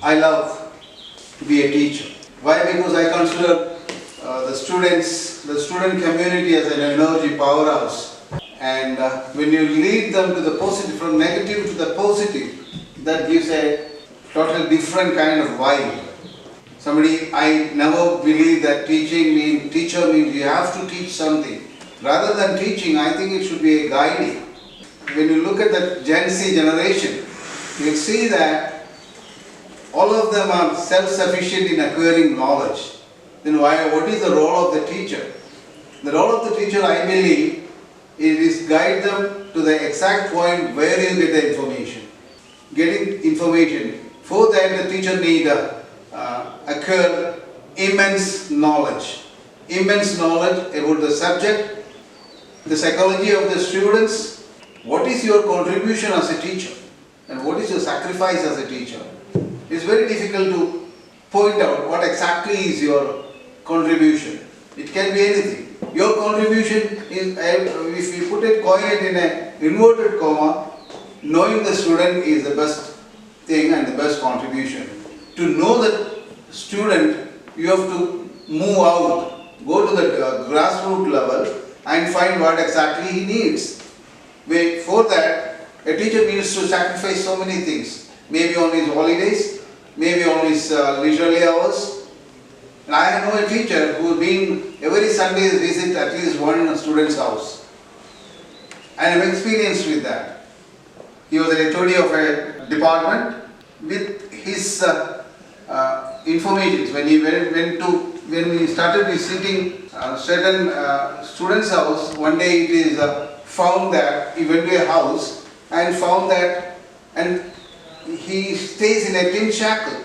I love to be a teacher. Why? Because I consider the student community as an energy powerhouse. And when you lead them to the positive, from negative to the positive, that gives a totally different kind of vibe. I never believe that teacher means you have to teach something. Rather than teaching, I think it should be a guiding. When you look at the Gen Z generation, you'll see that all of them are self-sufficient in acquiring knowledge. Then what is the role of the teacher? The role of the teacher, I believe, is guide them to the exact point where you get the information. Getting information. For that, the teacher need acquire immense knowledge about the subject, the psychology of the students. What is your contribution as a teacher? And what is your sacrifice as a teacher? It's very difficult to point out what exactly is your contribution. It can be anything. Your contribution is, if you coin it in an inverted comma, knowing the student is the best thing and the best contribution. To know the student, you have to move out, go to the grassroots level and find what exactly he needs. For that, a teacher needs to sacrifice so many things. Maybe on his holidays, maybe on his leisurely hours. And I know a teacher who has been every Sunday visit at least one student's house. I am experienced with that. He was an HOD of a department. With his informations, when we started visiting certain students' house, one day it is found that he went to a house and found that, and he stays in a tin shackle.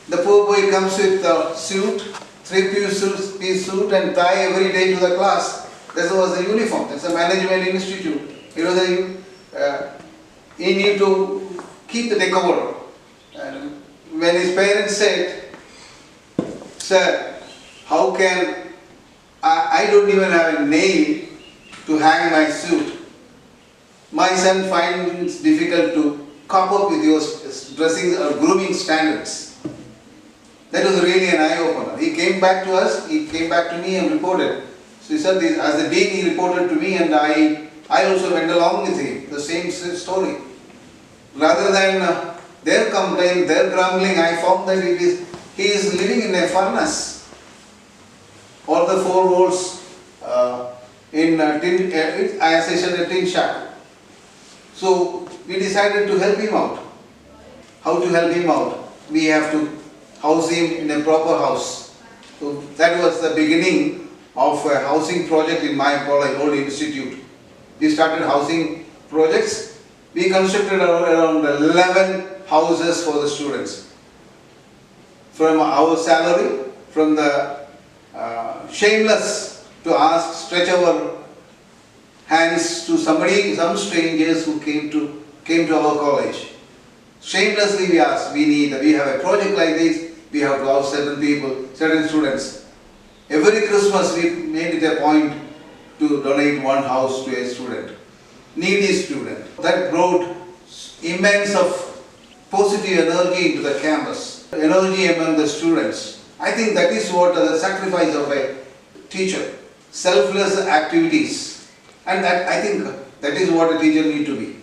The poor boy comes with a suit, three-piece suit and tie every day to the class. That was the uniform. That's a management institute. It was he need to keep the decor. And when his parents said, "Sir, how can I don't even have a nail to hang my suit. My son finds it difficult to cope up with your dressing or grooming standards." That was really an eye-opener. He came back to us, he came back to me and reported. So he said, as the dean, he reported to me, and I also went along with him, the same story. Rather than their complaint, their grumbling, I found that he is living in a furnace. All the four walls in tin, as I said, a tin shack. So we decided to help him out. How to help him out? We have to house him in a proper house. So that was the beginning of a housing project in my college, old institute. We started housing projects. We constructed around 11 houses for the students. From our salary, from the shameless to stretch our hands to some strangers who came to our college. Shamelessly we asked, we have a project like this, we have to house certain people, certain students. Every Christmas we made it a point to donate one house to a student, needy student. That brought immense of positive energy into the campus, energy among the students. I think that is what the sacrifice of a teacher, selfless activities. And I think that is what a teacher needs to be.